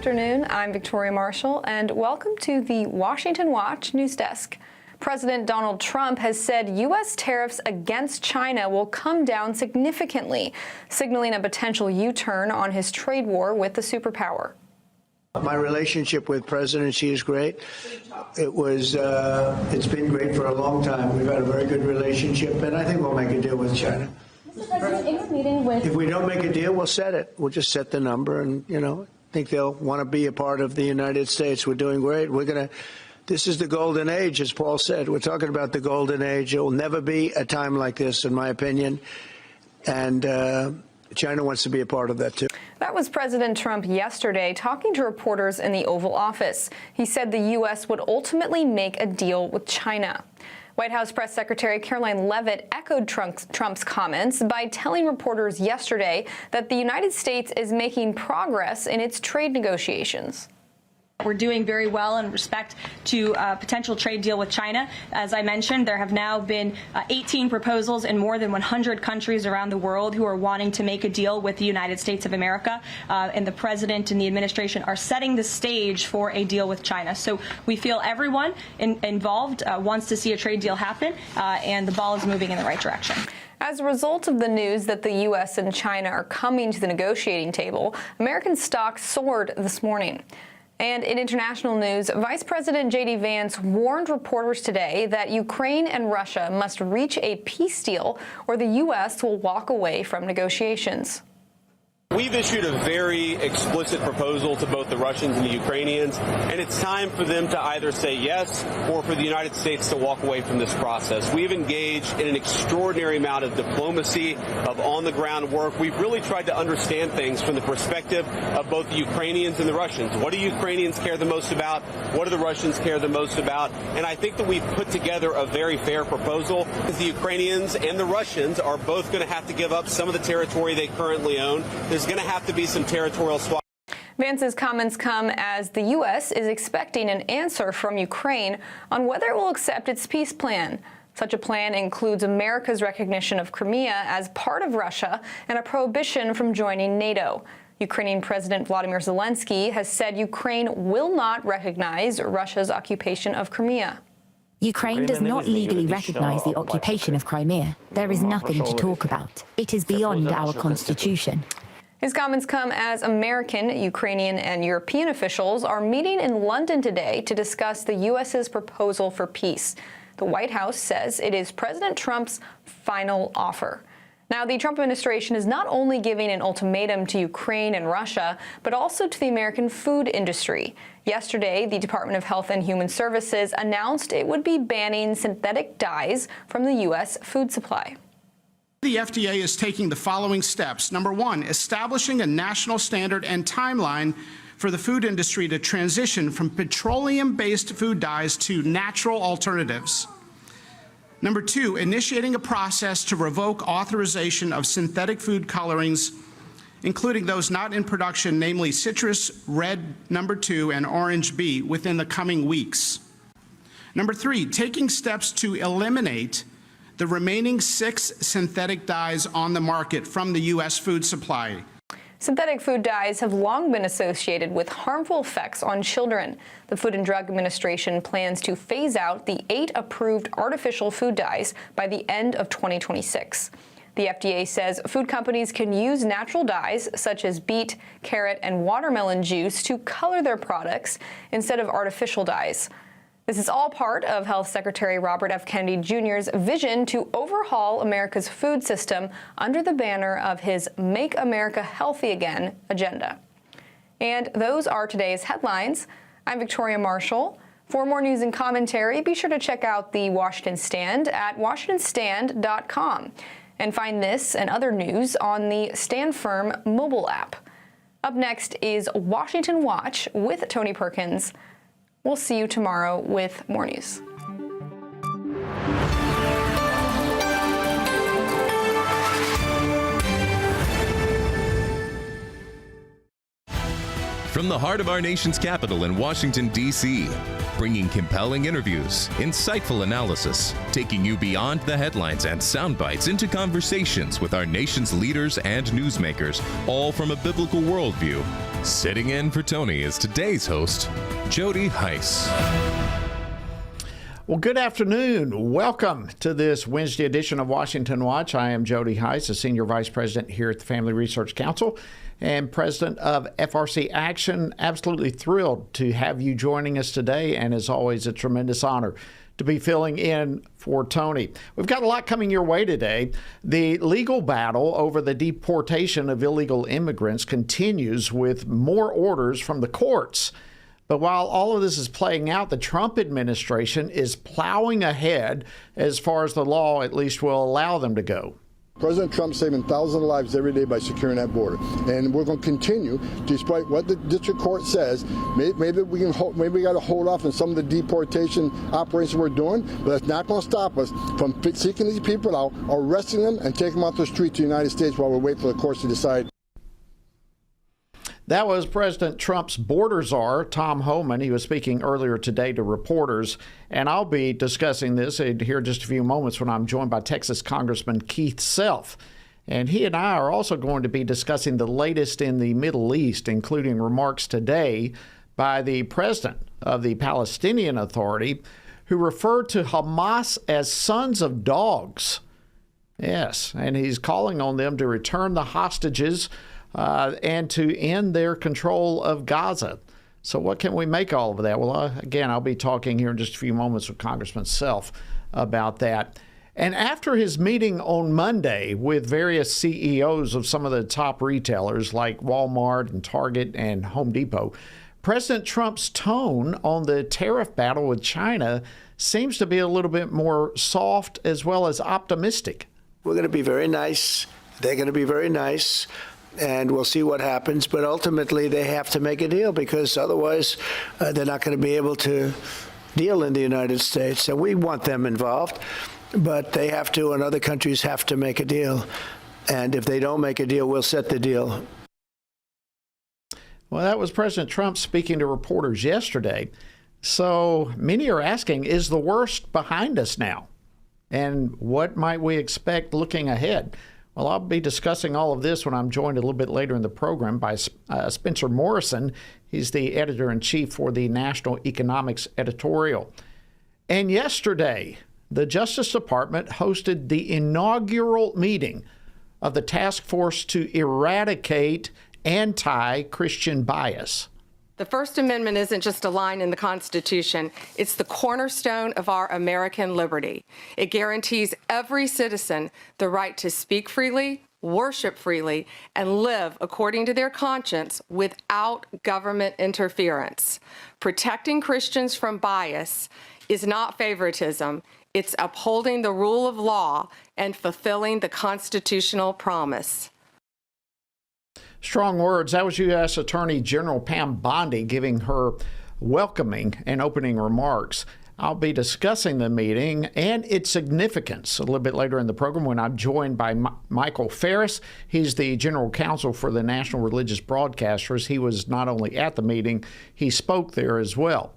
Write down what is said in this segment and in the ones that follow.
afternoon. I'm Victoria Marshall, and welcome to the Washington Watch News Desk. President Donald Trump has said U.S. tariffs against China will come down significantly, signaling a potential U-turn on his trade war with the superpower. My relationship with President Xi is great. It's been great for a long time. We've had a very good relationship, and I think we'll make a deal with China. Mr. President, in your meeting with... If we don't make a deal, we'll set it. We'll just set the number, and, I think they'll want to be a part of the United States. We're doing great. This is the golden age, as Paul said. We're talking about the golden age. There will never be a time like this, in my opinion. And China wants to be a part of that, too. That was President Trump yesterday talking to reporters in the Oval Office. He said the U.S. would ultimately make a deal with China. White House Press Secretary Caroline Leavitt echoed Trump's comments by telling reporters yesterday that the United States is making progress in its trade negotiations. We're doing very well in respect to a potential trade deal with China. As I mentioned, there have now been 18 proposals in more than 100 countries around the world who are wanting to make a deal with the United States of America. And the president and the administration are setting the stage for a deal with China. So we feel everyone involved wants to see a trade deal happen, and the ball is moving in the right direction. As a result of the news that the U.S. and China are coming to the negotiating table, American stocks soared this morning. And in international news, Vice President J.D. Vance warned reporters today that Ukraine and Russia must reach a peace deal or the U.S. will walk away from negotiations. We've issued a very explicit proposal to both the Russians and the Ukrainians, and it's time for them to either say yes or for the United States to walk away from this process. We've engaged in an extraordinary amount of diplomacy, of on-the-ground work. We've really tried to understand things from the perspective of both the Ukrainians and the Russians. What do Ukrainians care the most about? What do the Russians care the most about? And I think that we've put together a very fair proposal. The Ukrainians and the Russians are both going to have to give up some of the territory they currently own. There's going to have to be some territorial swap. Vance's comments come as the U.S. is expecting an answer from Ukraine on whether it will accept its peace plan. Such a plan includes America's recognition of Crimea as part of Russia and a prohibition from joining NATO. Ukrainian President Volodymyr Zelensky has said Ukraine will not recognize Russia's occupation of Crimea. Ukraine does not legally recognize the occupation of Crimea. There is nothing to talk about. It is beyond our constitution. His comments come as American, Ukrainian, and European officials are meeting in London today to discuss the U.S.'s proposal for peace. The White House says it is President Trump's final offer. Now, the Trump administration is not only giving an ultimatum to Ukraine and Russia, but also to the American food industry. Yesterday, the Department of Health and Human Services announced it would be banning synthetic dyes from the U.S. food supply. The FDA is taking the following steps. Number one, establishing a national standard and timeline for the food industry to transition from petroleum-based food dyes to natural alternatives. Number two, initiating a process to revoke authorization of synthetic food colorings, including those not in production, namely citrus red number 2 and orange B, within the coming weeks. Number three, taking steps to eliminate the remaining 6 synthetic dyes on the market from the U.S. food supply. Synthetic food dyes have long been associated with harmful effects on children. The Food and Drug Administration plans to phase out the 8 approved artificial food dyes by the end of 2026. The FDA says food companies can use natural dyes such as beet, carrot, and watermelon juice to color their products instead of artificial dyes. This is all part of Health Secretary Robert F. Kennedy Jr.'s vision to overhaul America's food system under the banner of his Make America Healthy Again agenda. And those are today's headlines. I'm Victoria Marshall. For more news and commentary, be sure to check out the Washington Stand at washingtonstand.com and find this and other news on the Stand Firm mobile app. Up next is Washington Watch with Tony Perkins. We'll see you tomorrow with more news. From the heart of our nation's capital in Washington, D.C., bringing compelling interviews, insightful analysis, taking you beyond the headlines and sound bites into conversations with our nation's leaders and newsmakers, all from a biblical worldview. Sitting in for Tony is today's host, Jody Heiss. Well, good afternoon. Welcome to this Wednesday edition of Washington Watch. I am Jody Heiss, a Senior Vice President here at the Family Research Council and President of FRC Action. Absolutely thrilled to have you joining us today, and as always, a tremendous honor to be filling in for Tony. We've got a lot coming your way today. The legal battle over the deportation of illegal immigrants continues with more orders from the courts. But while all of this is playing out, the Trump administration is plowing ahead as far as the law at least will allow them to go. President Trump saving thousands of lives every day by securing that border, and we're going to continue, despite what the district court says. Maybe we got to hold off on some of the deportation operations we're doing, but that's not going to stop us from seeking these people out, arresting them, and taking them off the streets of the United States while we wait for the courts to decide. That was President Trump's border czar, Tom Homan. He was speaking earlier today to reporters, and I'll be discussing this here in just a few moments when I'm joined by Texas Congressman Keith Self. And he and I are also going to be discussing the latest in the Middle East, including remarks today by the president of the Palestinian Authority, who referred to Hamas as sons of dogs. Yes, and he's calling on them to return the hostages and to end their control of Gaza. So what can we make all of that? Well, again, I'll be talking here in just a few moments with Congressman Self about that. And after his meeting on Monday with various CEOs of some of the top retailers like Walmart and Target and Home Depot, President Trump's tone on the tariff battle with China seems to be a little bit more soft as well as optimistic. We're going to be very nice. They're going to be very nice. And we'll see what happens. But ultimately, they have to make a deal because otherwise they're not going to be able to deal in the United States. And we want them involved, but they have to, and other countries have to make a deal. And if they don't make a deal, we'll set the deal. Well, that was President Trump speaking to reporters yesterday. So many are asking, is the worst behind us now? And what might we expect looking ahead? Well, I'll be discussing all of this when I'm joined a little bit later in the program by Spencer Morrison. He's the editor-in-chief for the National Economics Editorial. And yesterday, the Justice Department hosted the inaugural meeting of the task force to eradicate anti-Christian bias. The First Amendment isn't just a line in the Constitution. It's the cornerstone of our American liberty. It guarantees every citizen the right to speak freely, worship freely, and live according to their conscience without government interference. Protecting Christians from bias is not favoritism. It's upholding the rule of law and fulfilling the constitutional promise. Strong words. That was U.S. Attorney General Pam Bondi giving her welcoming and opening remarks. I'll be discussing the meeting and its significance a little bit later in the program when I'm joined by Michael Ferris. He's the general counsel for the National Religious Broadcasters. He was not only at the meeting, he spoke there as well.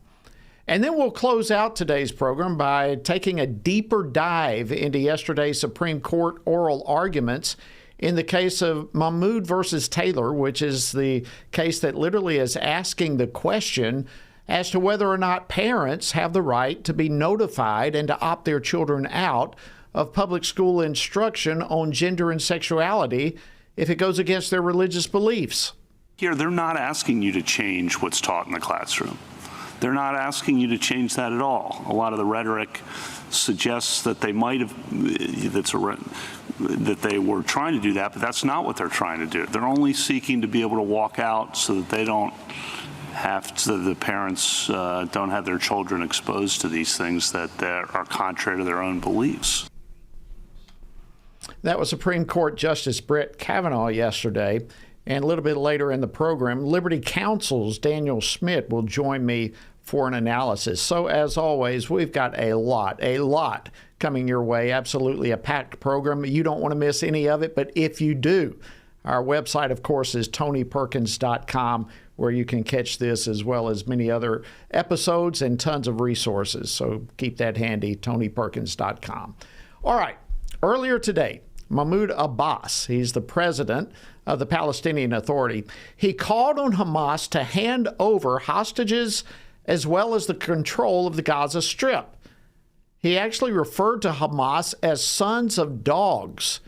And then we'll close out today's program by taking a deeper dive into yesterday's Supreme Court oral arguments in the case of Mahmoud versus Taylor, which is the case that literally is asking the question as to whether or not parents have the right to be notified and to opt their children out of public school instruction on gender and sexuality if it goes against their religious beliefs. Here, they're not asking you to change what's taught in the classroom. They're not asking you to change that at all. A lot of the rhetoric suggests that they might have, that they were trying to do that, but that's not what they're trying to do. They're only seeking to be able to walk out so that they don't have to, the parents don't have their children exposed to these things that are contrary to their own beliefs. That was Supreme Court Justice Brett Kavanaugh yesterday. And a little bit later in the program, Liberty Counsel's Daniel Schmidt will join me for an analysis. So as always, we've got a lot coming your way. Absolutely a packed program. You don't want to miss any of it, but if you do, our website, of course, is tonyperkins.com, where you can catch this as well as many other episodes and tons of resources. So keep that handy, TonyPerkins.com. All right. Earlier today, Mahmoud Abbas, he's the president of the Palestinian Authority, he called on Hamas to hand over hostages as well as the control of the Gaza Strip. He actually referred to Hamas as sons of dogs.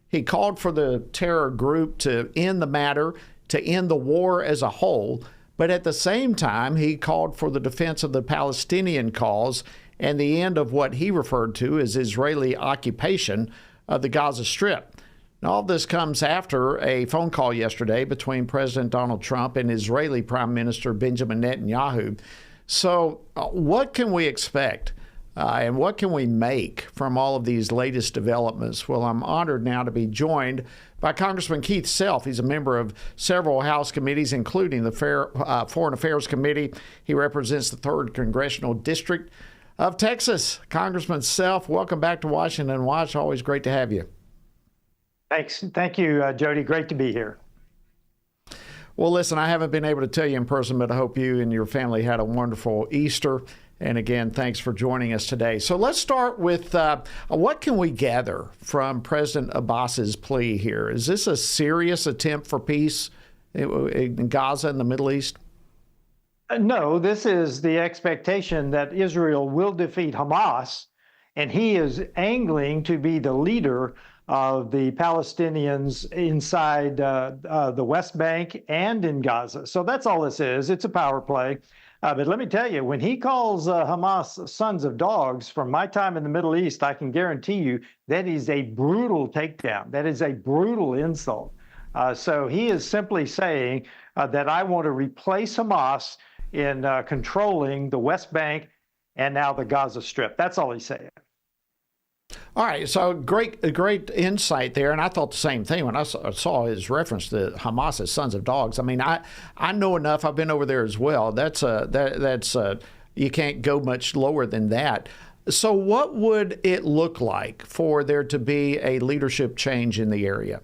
He called for the terror group to end the matter, to end the war as a whole, but at the same time, he called for the defense of the Palestinian cause and the end of what he referred to as Israeli occupation of the Gaza Strip. Now, all this comes after a phone call yesterday between President Donald Trump and Israeli Prime Minister Benjamin Netanyahu. So what can we expect? And what can we make from all of these latest developments? Well, I'm honored now to be joined by Congressman Keith Self. He's a member of several House committees, including the Foreign Affairs Committee. He represents the 3rd Congressional District of Texas. Congressman Self, welcome back to Washington Watch. Always great to have you. Thanks. Thank you, Jody. Great to be here. Well, listen, I haven't been able to tell you in person, but I hope you and your family had a wonderful Easter. And again, thanks for joining us today. So let's start with what can we gather from President Abbas's plea here? Is this a serious attempt for peace in Gaza and the Middle East? No, this is the expectation that Israel will defeat Hamas, and he is angling to be the leader of the Palestinians inside the West Bank and in Gaza. So that's all this is. It's a power play. But let me tell you, when he calls Hamas sons of dogs, from my time in the Middle East, I can guarantee you that is a brutal takedown. That is a brutal insult. So he is simply saying that I want to replace Hamas in controlling the West Bank and now the Gaza Strip. That's all he's saying. All right, so great insight there, and I thought the same thing when I saw his reference to Hamas as sons of dogs. I mean, I know enough. I've been over there as well. That's you can't go much lower than that. So, what would it look like for there to be a leadership change in the area?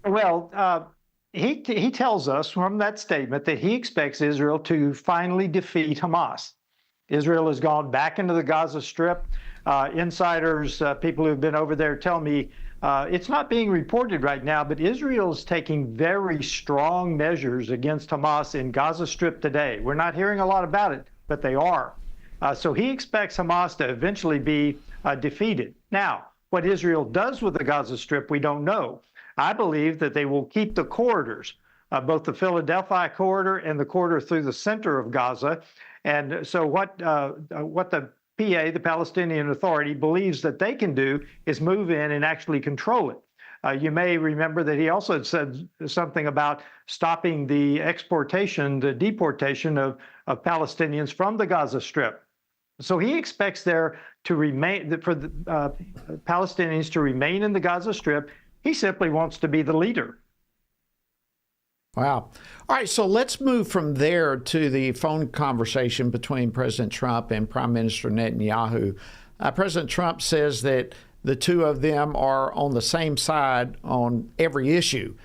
Well, he tells us from that statement that he expects Israel to finally defeat Hamas. Israel has gone back into the Gaza Strip. Insiders, people who've been over there tell me it's not being reported right now, but Israel's taking very strong measures against Hamas in Gaza Strip today. We're not hearing a lot about it, but they are. So he expects Hamas to eventually be defeated. Now, what Israel does with the Gaza Strip, we don't know. I believe that they will keep the corridors, both the Philadelphia corridor and the corridor through the center of Gaza. And so what the PA, the Palestinian Authority, believes that they can do is move in and actually control it. You may remember that he also said something about stopping the deportation of Palestinians from the Gaza Strip. So he expects there to remain, for the Palestinians to remain in the Gaza Strip. He simply wants to be the leader. Wow. All right, so let's move from there to the phone conversation between President Trump and Prime Minister Netanyahu. President Trump says that the two of them are on the same side on every issue.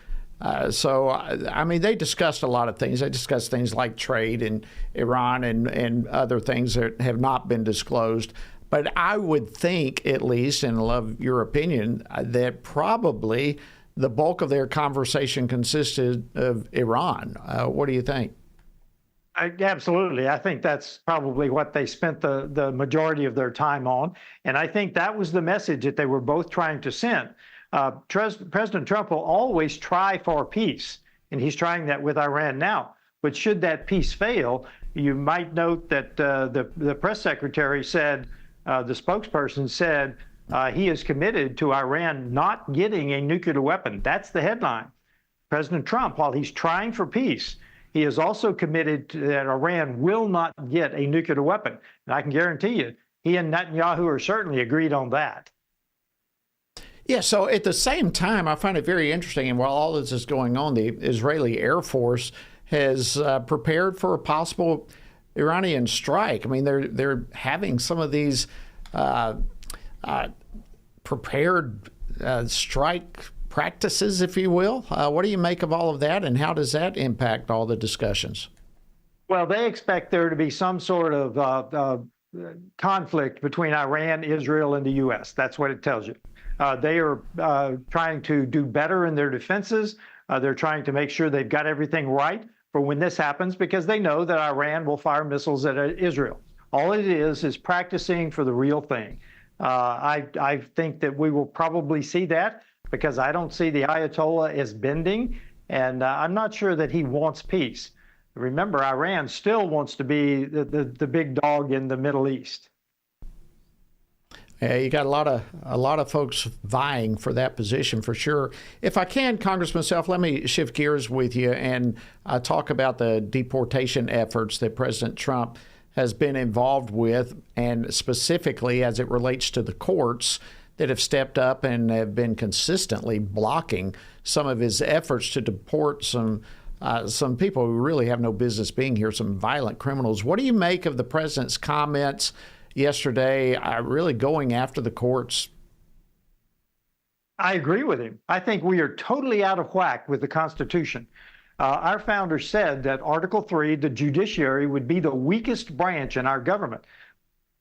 I mean, they discussed a lot of things. They discussed things like trade and Iran and other things that have not been disclosed. But I would think, at least, and I love your opinion, that probably the bulk of their conversation consisted of Iran. What do you think? Absolutely. I think that's probably what they spent the majority of their time on. And I think that was the message that they were both trying to send. President Trump will always try for peace, and he's trying that with Iran now. But should that peace fail, you might note that the press secretary said, the spokesperson said, he is committed to Iran not getting a nuclear weapon. That's the headline. President Trump, while he's trying for peace, he is also committed to that Iran will not get a nuclear weapon. And I can guarantee you, he and Netanyahu are certainly agreed on that. Yeah, so at the same time, I find it very interesting, and while all this is going on, the Israeli Air Force has prepared for a possible Iranian strike. I mean, they're having some of these prepared strike practices, if you will. What do you make of all of that, and how does that impact all the discussions? Well, they expect there to be some sort of conflict between Iran, Israel, and the U.S. That's what it tells you. They are trying to do better in their defenses. They're trying to make sure they've got everything right for when this happens, because they know that Iran will fire missiles at Israel. All it is practicing for the real thing. I think that we will probably see that, because I don't see the Ayatollah as bending, and I'm not sure that he wants peace. Remember, Iran still wants to be the big dog in the Middle East. Yeah, you got a lot of folks vying for that position for sure. If I can, Congressman Self, let me shift gears with you and talk about the deportation efforts that President Trump has been involved with, and specifically as it relates to the courts that have stepped up and have been consistently blocking some of his efforts to deport some people who really have no business being here, some violent criminals. What do you make of the president's comments yesterday, really going after the courts? I agree with him. I think we are totally out of whack with the Constitution. Our founders said that Article 3, the judiciary, would be the weakest branch in our government.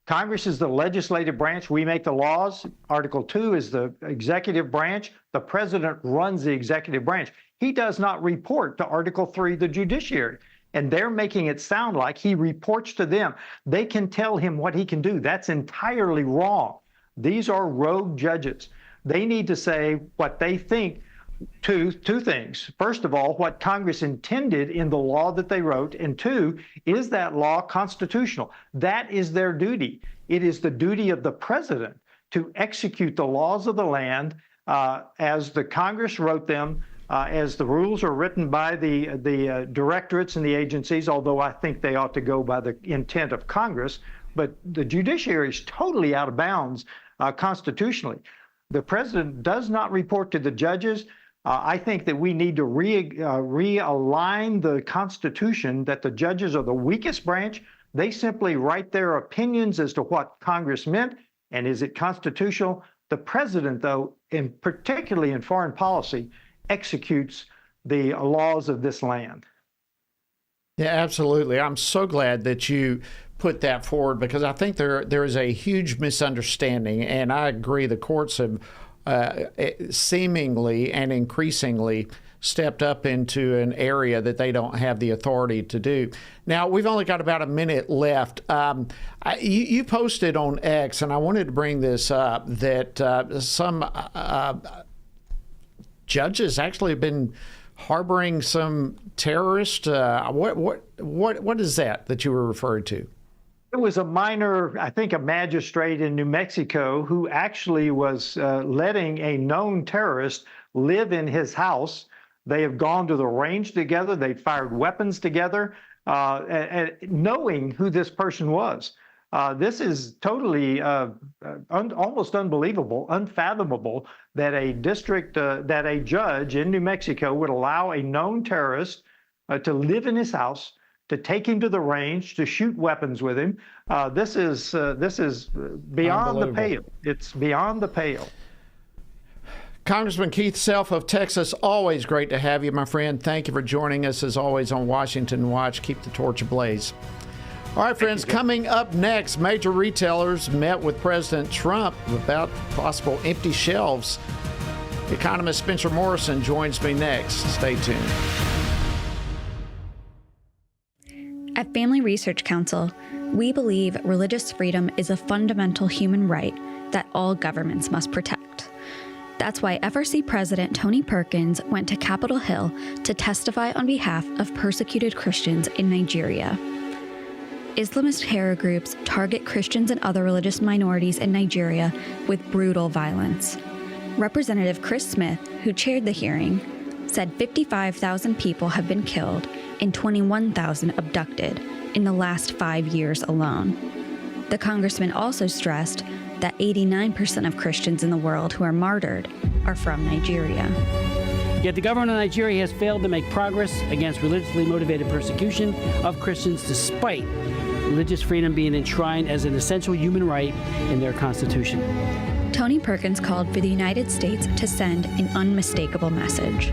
Congress is the legislative branch. We make the laws. Article 2 is the executive branch. The president runs the executive branch. He does not report to Article 3, the judiciary. And they're making it sound like he reports to them. They can tell him what he can do. That's entirely wrong. These are rogue judges. They need to say what they think. Two things. First of all, what Congress intended in the law that they wrote, and two, is that law constitutional? That is their duty. It is the duty of the president to execute the laws of the land as the Congress wrote them, as the rules are written by the directorates and the agencies, although I think they ought to go by the intent of Congress. But the judiciary is totally out of bounds constitutionally. The president does not report to the judges. I think that we need to realign the Constitution, that the judges are the weakest branch. They simply write their opinions as to what Congress meant, and is it constitutional? The president, though, particularly in foreign policy, executes the laws of this land. Yeah, absolutely. I'm so glad that you put that forward, because I think there is a huge misunderstanding, and I agree the courts have seemingly and increasingly stepped up into an area that they don't have the authority to do. Now, we've only got about a minute left. You posted on X, and I wanted to bring this up, that some judges actually have been harboring some terrorists. What is that you were referring to? It was a minor, I think a magistrate in New Mexico, who actually was letting a known terrorist live in his house. They have gone to the range together. They fired weapons together, and knowing who this person was. This is totally almost unbelievable, unfathomable that a judge in New Mexico would allow a known terrorist to live in his house, to take him to the range, to shoot weapons with him. This is beyond the pale. It's beyond the pale. Congressman Keith Self of Texas, always great to have you, my friend. Thank you for joining us, as always, on Washington Watch. Keep the torch ablaze. All right, friends, coming up next, major retailers met with President Trump about possible empty shelves. Economist Spencer Morrison joins me next. Stay tuned. At Family Research Council, we believe religious freedom is a fundamental human right that all governments must protect. That's why FRC President Tony Perkins went to Capitol Hill to testify on behalf of persecuted Christians in Nigeria. Islamist terror groups target Christians and other religious minorities in Nigeria with brutal violence. Representative Chris Smith, who chaired the hearing, said 55,000 people have been killed and 21,000 abducted in the last 5 years alone. The congressman also stressed that 89% of Christians in the world who are martyred are from Nigeria. Yet the government of Nigeria has failed to make progress against religiously motivated persecution of Christians, despite religious freedom being enshrined as an essential human right in their constitution. Tony Perkins called for the United States to send an unmistakable message.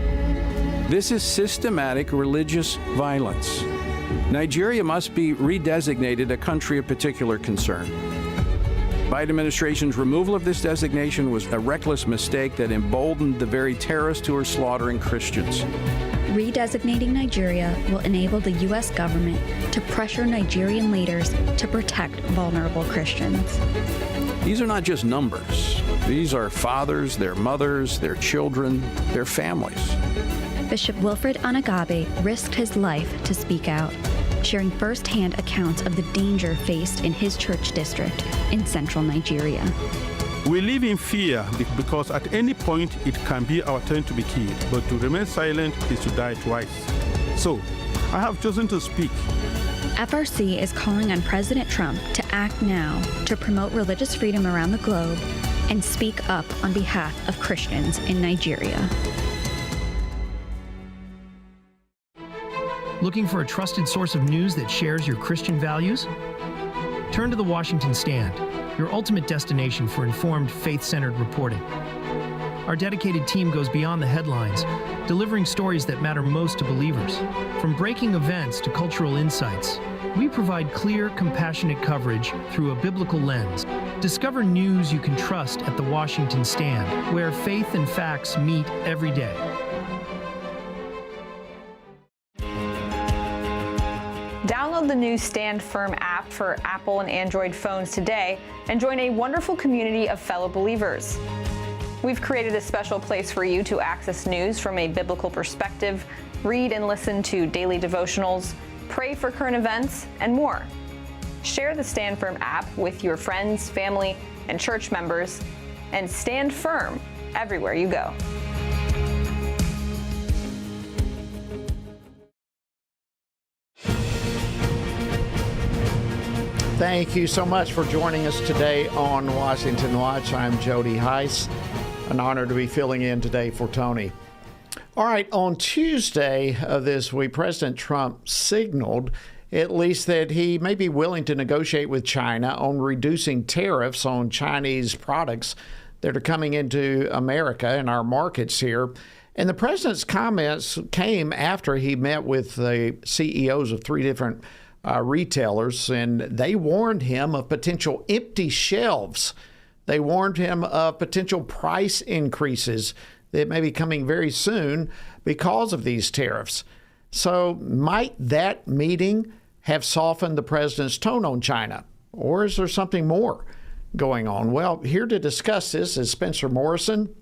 This is systematic religious violence. Nigeria must be redesignated a country of particular concern. Biden administration's removal of this designation was a reckless mistake that emboldened the very terrorists who are slaughtering Christians. Redesignating Nigeria will enable the U.S. government to pressure Nigerian leaders to protect vulnerable Christians. These are not just numbers. These are fathers, their mothers, their children, their families. Bishop Wilfred Anagabe risked his life to speak out, sharing firsthand accounts of the danger faced in his church district in central Nigeria. We live in fear because at any point it can be our turn to be killed, but to remain silent is to die twice. So, I have chosen to speak. FRC is calling on President Trump to act now to promote religious freedom around the globe and speak up on behalf of Christians in Nigeria. Looking for a trusted source of news that shares your Christian values? Turn to The Washington Stand, your ultimate destination for informed, faith-centered reporting. Our dedicated team goes beyond the headlines, delivering stories that matter most to believers. From breaking events to cultural insights, we provide clear, compassionate coverage through a biblical lens. Discover news you can trust at The Washington Stand, where faith and facts meet every day. Download the new Stand Firm app for Apple and Android phones today and join a wonderful community of fellow believers. We've created a special place for you to access news from a biblical perspective, read and listen to daily devotionals, pray for current events, and more. Share the Stand Firm app with your friends, family, and church members, and stand firm everywhere you go. Thank you so much for joining us today on Washington Watch. I'm Jody Heiss. An honor to be filling in today for Tony. All right, on Tuesday of this week, President Trump signaled at least that he may be willing to negotiate with China on reducing tariffs on Chinese products that are coming into America and our markets here. And the president's comments came after he met with the CEOs of three different retailers, and they warned him of potential empty shelves. They warned him of potential price increases that may be coming very soon because of these tariffs. So might that meeting have softened the president's tone on China? Or is there something more going on? Well, here to discuss this is Spencer Morrison.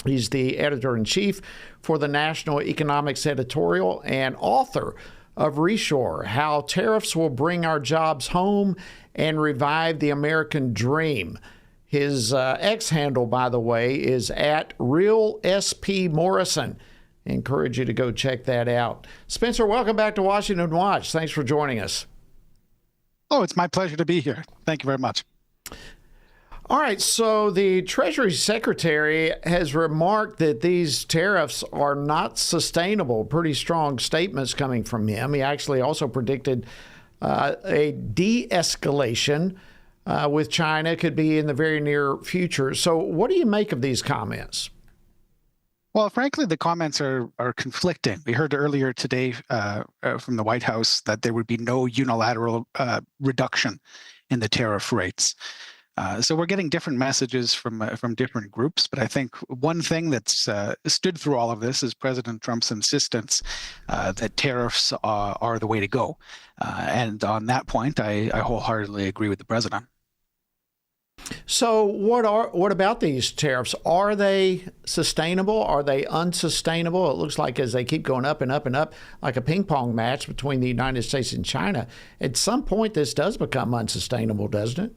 He's the editor-in-chief for the National Economics Editorial and author of Reshore, How Tariffs Will Bring Our Jobs Home and Revive the American Dream. His X handle, by the way, is at RealSPMorrison. I encourage you to go check that out. Spencer, welcome back to Washington Watch. Thanks for joining us. Oh, it's my pleasure to be here. Thank you very much. All right, so the Treasury Secretary has remarked that these tariffs are not sustainable. Pretty strong statements coming from him. He actually also predicted a de-escalation with China could be in the very near future. So what do you make of these comments? Well, frankly, the comments are conflicting. We heard earlier today from the White House that there would be no unilateral reduction in the tariff rates. So we're getting different messages from different groups. But I think one thing that's stood through all of this is President Trump's insistence that tariffs are the way to go. And on that point, I wholeheartedly agree with the president. So what about these tariffs? Are they sustainable? Are they unsustainable? It looks like as they keep going up and up and up, like a ping pong match between the United States and China, at some point this does become unsustainable, doesn't it?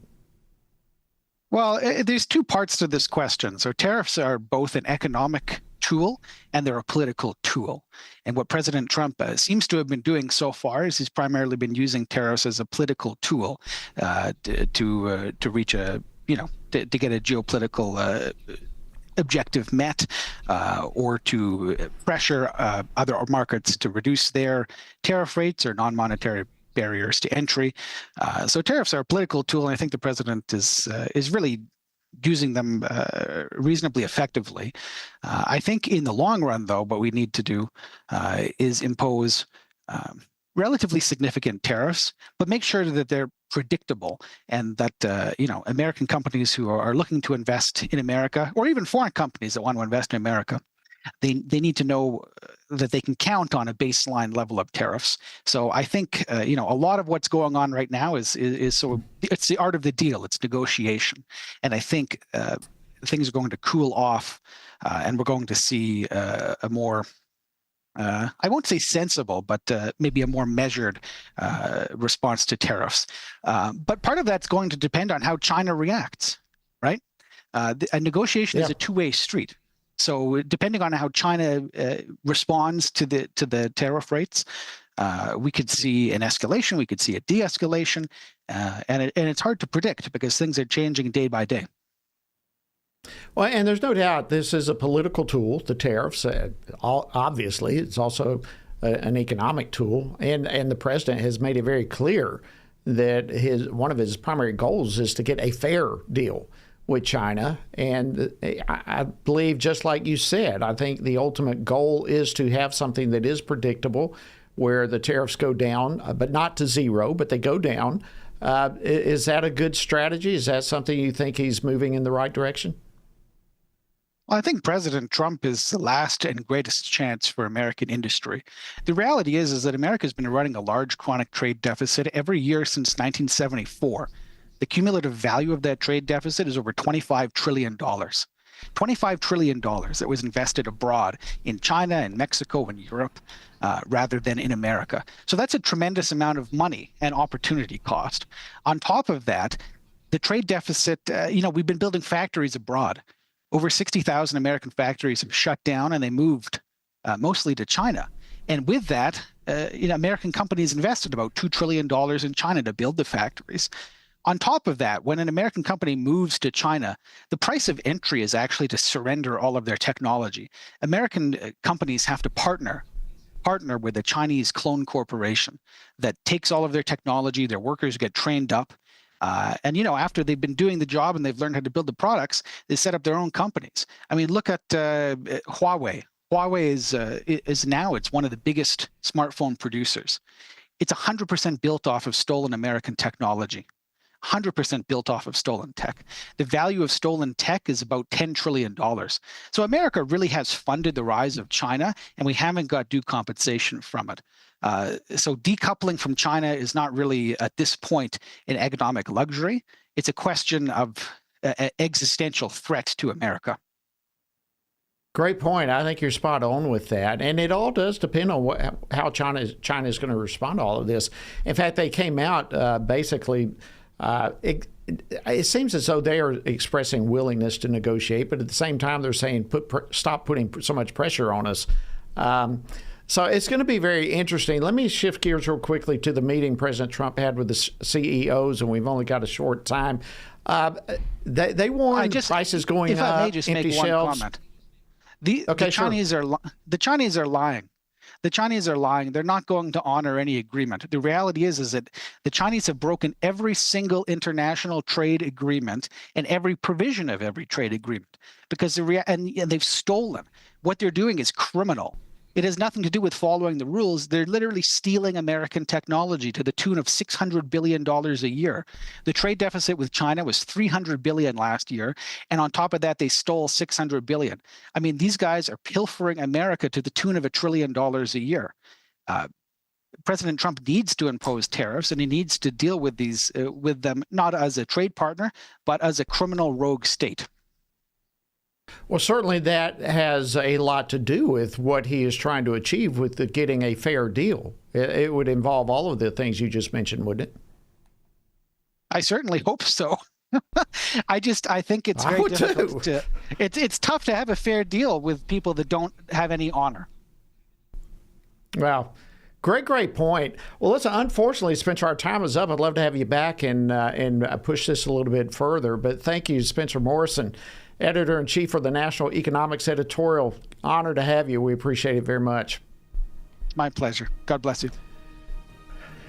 Well, there's two parts to this question. So tariffs are both an economic tool and they're a political tool. And what President Trump seems to have been doing so far is he's primarily been using tariffs as a political tool to reach a, to get a geopolitical objective met or to pressure other markets to reduce their tariff rates or non-monetary barriers to entry. So tariffs are a political tool, and I think the president is really using them reasonably effectively. I think in the long run, though, what we need to do is impose relatively significant tariffs, but make sure that they're predictable and that American companies who are looking to invest in America, or even foreign companies that want to invest in America, they need to know that they can count on a baseline level of tariffs. So I think a lot of what's going on right now is it's the art of the deal. It's negotiation, and I think things are going to cool off, and we're going to see a more I won't say sensible, but maybe a more measured response to tariffs. But part of that's going to depend on how China reacts, right? A negotiation is a two-way street. So depending on how China responds to the tariff rates, we could see an escalation, we could see a de-escalation, and it's hard to predict because things are changing day by day. Well, and there's no doubt this is a political tool, the tariffs. Obviously, it's also an economic tool, and the president has made it very clear that one of his primary goals is to get a fair deal with China. And I believe, just like you said, I think the ultimate goal is to have something that is predictable, where the tariffs go down, but not to zero, but they go down. Is that a good strategy? Is that something you think he's moving in the right direction? Well, I think President Trump is the last and greatest chance for American industry. The reality is that America has been running a large chronic trade deficit every year since 1974. The cumulative value of that trade deficit is over $25 trillion. $25 trillion that was invested abroad in China and Mexico and Europe rather than in America. So that's a tremendous amount of money and opportunity cost. On top of that, the trade deficit, we've been building factories abroad. Over 60,000 American factories have shut down, and they moved mostly to China. And with that, American companies invested about $2 trillion in China to build the factories. On top of that, when an American company moves to China, the price of entry is actually to surrender all of their technology. American companies have to partner with a Chinese clone corporation that takes all of their technology, their workers get trained up, and after they've been doing the job and they've learned how to build the products, they set up their own companies. I mean, look at Huawei. Huawei is now, it's one of the biggest smartphone producers. It's 100% built off of stolen American technology. 100% built off of stolen tech. The value of stolen tech is about $10 trillion. So America really has funded the rise of China, and we haven't got due compensation from it. So decoupling from China is not really, at this point, an economic luxury. It's a question of existential threat to America. Great point. I think you're spot on with that. And it all does depend on how China is going to respond to all of this. In fact, they came out basically... It seems as though they are expressing willingness to negotiate, but at the same time, they're saying stop putting so much pressure on us. So it's going to be very interesting. Let me shift gears real quickly to the meeting President Trump had with the CEOs, and we've only got a short time. They warned prices going up, if I may just empty make one shelves. comment. The Chinese are lying. The Chinese are lying. They're not going to honor any agreement. The reality is that the Chinese have broken every single international trade agreement and every provision of every trade agreement because and they've stolen. What they're doing is criminal. It has nothing to do with following the rules. They're literally stealing American technology to the tune of $600 billion a year. The trade deficit with China was $300 billion last year. And on top of that, they stole $600 billion. I mean, these guys are pilfering America to the tune of $1 trillion a year. President Trump needs to impose tariffs, and he needs to deal with with them not as a trade partner, but as a criminal rogue state. Well, certainly that has a lot to do with what he is trying to achieve with getting a fair deal. It would involve all of the things you just mentioned, wouldn't it? I certainly hope so. I think it's very difficult. It's tough to have a fair deal with people that don't have any honor. Wow. Great point. Well, listen, unfortunately, Spencer, our time is up. I'd love to have you back and push this a little bit further. But thank you, Spencer Morrison, Editor-in-Chief for the National Economics Editorial. Honor to have you. We appreciate it very much. My pleasure. God bless you.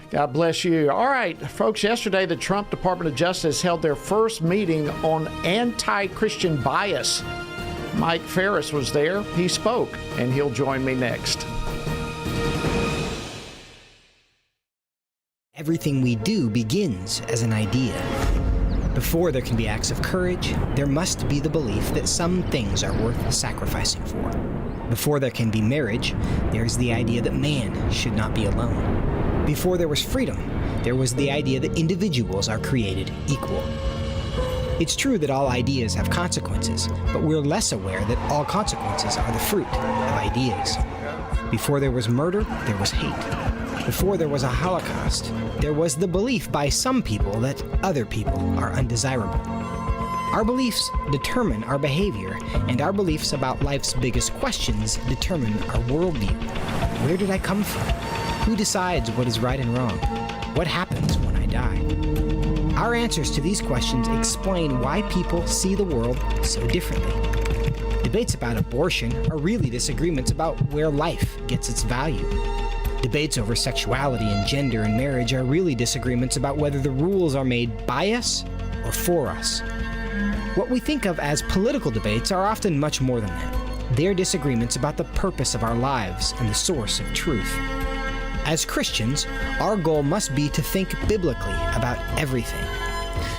God bless you. All right, folks, yesterday the Trump Department of Justice held their first meeting on anti-Christian bias. Mike Ferris was there. He spoke, and he'll join me next. Everything we do begins as an idea. Before there can be acts of courage, there must be the belief that some things are worth sacrificing for. Before there can be marriage, there is the idea that man should not be alone. Before there was freedom, there was the idea that individuals are created equal. It's true that all ideas have consequences, but we're less aware that all consequences are the fruit of ideas. Before there was murder, there was hate. Before there was a Holocaust, there was the belief by some people that other people are undesirable. Our beliefs determine our behavior, and our beliefs about life's biggest questions determine our worldview. Where did I come from? Who decides what is right and wrong? What happens when I die? Our answers to these questions explain why people see the world so differently. Debates about abortion are really disagreements about where life gets its value. Debates over sexuality and gender and marriage are really disagreements about whether the rules are made by us or for us. What we think of as political debates are often much more than that. They're disagreements about the purpose of our lives and the source of truth. As Christians, our goal must be to think biblically about everything.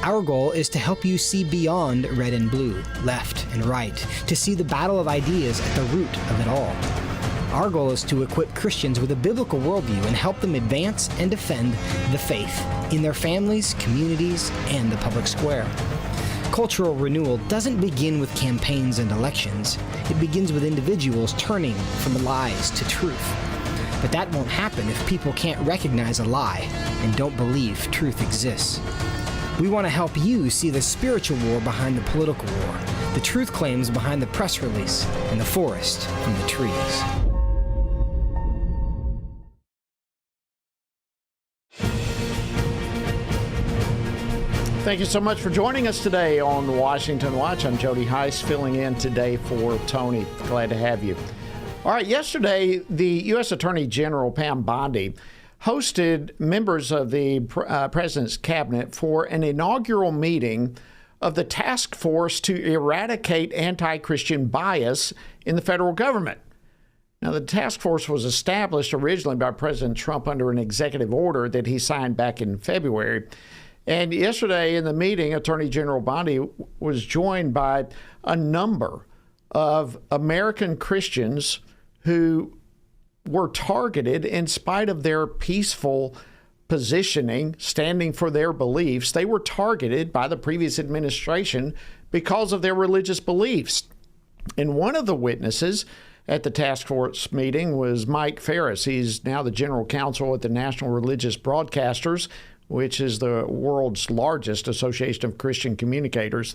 Our goal is to help you see beyond red and blue, left and right, to see the battle of ideas at the root of it all. Our goal is to equip Christians with a biblical worldview and help them advance and defend the faith in their families, communities, and the public square. Cultural renewal doesn't begin with campaigns and elections. It begins with individuals turning from lies to truth. But that won't happen if people can't recognize a lie and don't believe truth exists. We want to help you see the spiritual war behind the political war, the truth claims behind the press release, and the forest from the trees. Thank you so much for joining us today on Washington Watch. I'm Jody Heiss, filling in today for Tony. Glad to have you. All right, yesterday, the U.S. Attorney General Pam Bondi hosted members of the President's Cabinet for an inaugural meeting of the task force to eradicate anti-Christian bias in the federal government. Now, the task force was established originally by President Trump under an executive order that he signed back in February. And yesterday in the meeting, Attorney General Bondi was joined by a number of American Christians who were targeted in spite of their peaceful positioning, standing for their beliefs. They were targeted by the previous administration because of their religious beliefs. And one of the witnesses at the task force meeting was Mike Ferris. He's now the general counsel at the National Religious Broadcasters, which is the world's largest association of Christian communicators.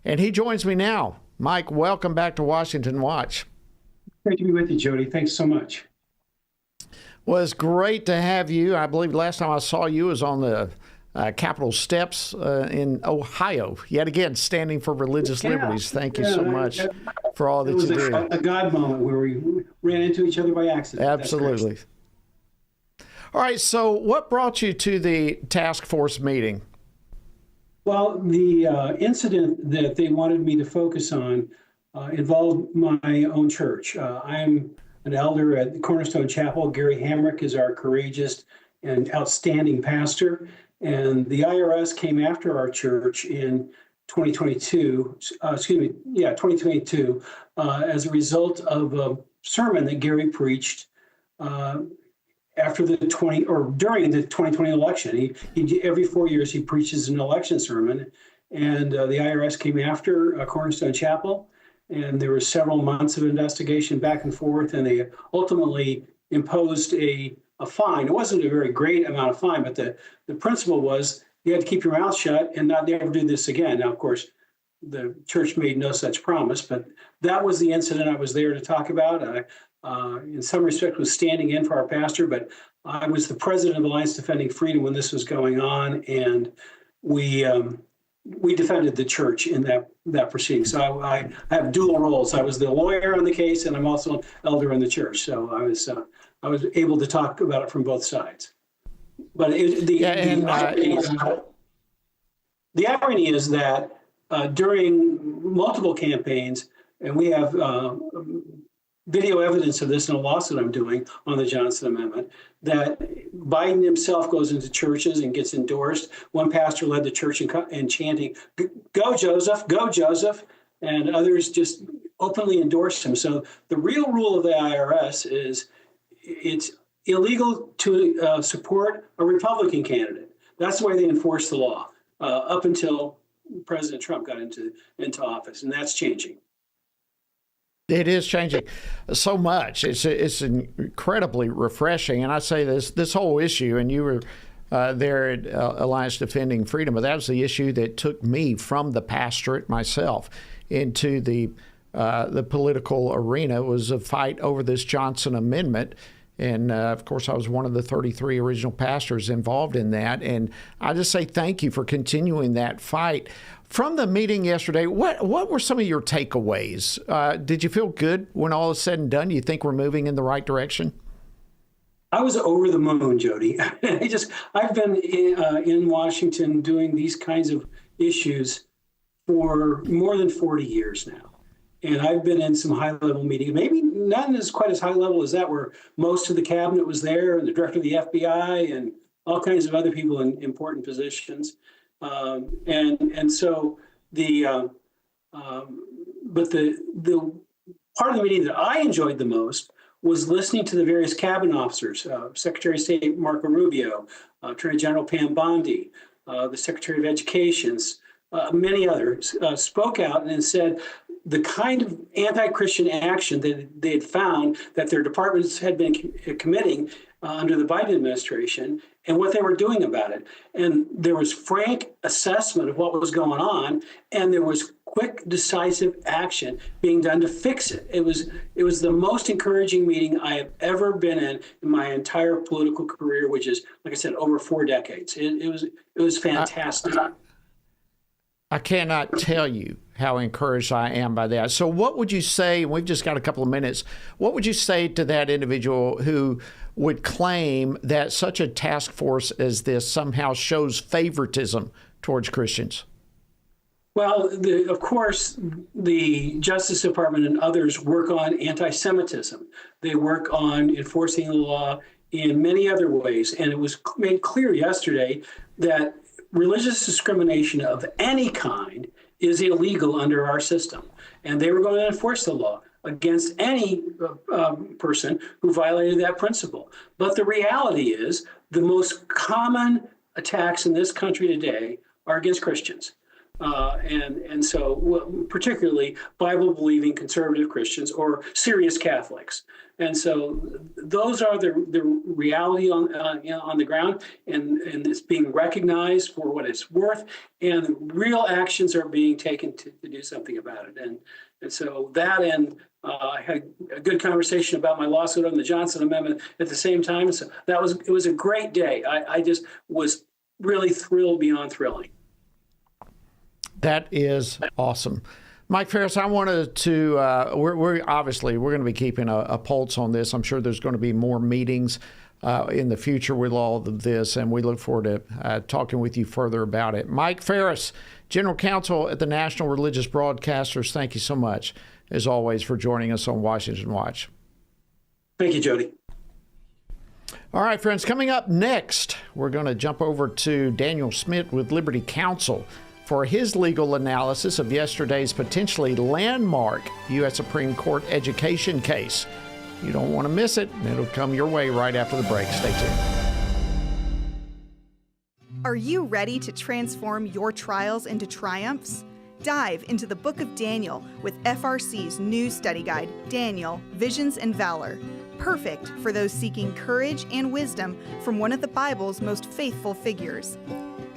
And he joins me now. Mike, welcome back to Washington Watch. Great to be with you, Jody. Thanks so much. Well, it's great to have you. I believe last time I saw you was on the Capitol steps in Ohio, yet again, standing for religious liberties. Thank you so much for all that you do. It was a God moment where we ran into each other by accident. Absolutely. All right, so what brought you to the task force meeting? Well, the incident that they wanted me to focus on involved my own church. I'm an elder at the Cornerstone Chapel. Gary Hamrick is our courageous and outstanding pastor. And the IRS came after our church in 2022, as a result of a sermon that Gary preached after during the 2020 election. He every 4 years he preaches an election sermon, and the IRS came after Cornerstone Chapel, and there were several months of investigation back and forth, and they ultimately imposed a fine. It wasn't a very great amount of fine, but the principle was you had to keep your mouth shut and not never do this again. Now, of course, the church made no such promise, but that was the incident I was there to talk about. In some respect, was standing in for our pastor, but I was the president of Alliance Defending Freedom when this was going on, and we defended the church in that proceeding. So I have dual roles. I was the lawyer on the case, and I'm also an elder in the church. So I was able to talk about it from both sides. But the irony is that during multiple campaigns, and we have video evidence of this in a lawsuit I'm doing on the Johnson Amendment, that Biden himself goes into churches and gets endorsed. One pastor led the church in chanting, "Go Joseph, go Joseph," and others just openly endorsed him. So the real rule of the IRS is it's illegal to support a Republican candidate. That's the way they enforce the law up until President Trump got into office, and that's changing. It is changing so much. It's incredibly refreshing. And I say this whole issue, and you were there at Alliance Defending Freedom, but that was the issue that took me from the pastorate myself into the political arena, was a fight over this Johnson Amendment. And, of course, I was one of the 33 original pastors involved in that. And I just say thank you for continuing that fight. From the meeting yesterday, what were some of your takeaways? Did you feel good when all is said and done? Do you think we're moving in the right direction? I was over the moon, Jody. I've been in Washington doing these kinds of issues for more than 40 years now. And I've been in some high-level meetings, maybe not as quite as high level as that, where most of the cabinet was there, and the director of the FBI, and all kinds of other people in important positions. And so the part of the meeting that I enjoyed the most was listening to the various cabinet officers, Secretary of State Marco Rubio, Attorney General Pam Bondi, the Secretary of Education, many others spoke out and said the kind of anti-Christian action that they had found that their departments had been committing under the Biden administration and what they were doing about it. And there was frank assessment of what was going on, and there was quick, decisive action being done to fix it. It was the most encouraging meeting I have ever been in my entire political career, which is, like I said, over 4 decades. It was fantastic. I cannot tell you how encouraged I am by that. So what would you say, and we've just got a couple of minutes, what would you say to that individual who would claim that such a task force as this somehow shows favoritism towards Christians? Well, of course, the Justice Department and others work on anti-Semitism. They work on enforcing the law in many other ways. And it was made clear yesterday that religious discrimination of any kind is illegal under our system. And they were going to enforce the law against any person who violated that principle. But the reality is the most common attacks in this country today are against Christians. And so particularly Bible-believing conservative Christians or serious Catholics. And so those are the reality on the ground, and it's being recognized for what it's worth, and real actions are being taken to do something about it. And so that, and I had a good conversation about my lawsuit on the Johnson Amendment at the same time. So it was a great day. I just was really thrilled beyond thrilling. That is awesome. Mike Farris, I wanted to, we're going to be keeping a pulse on this. I'm sure there's going to be more meetings in the future with all of this, and we look forward to talking with you further about it. Mike Farris, General Counsel at the National Religious Broadcasters, thank you so much, as always, for joining us on Washington Watch. Thank you, Jody. All right, friends, coming up next, we're going to jump over to Daniel Smith with Liberty Counsel for his legal analysis of yesterday's potentially landmark U.S. Supreme Court education case. You don't want to miss it, and it'll come your way right after the break. Stay tuned. Are you ready to transform your trials into triumphs? Dive into the book of Daniel with FRC's new study guide, Daniel, Visions and Valor. Perfect for those seeking courage and wisdom from one of the Bible's most faithful figures.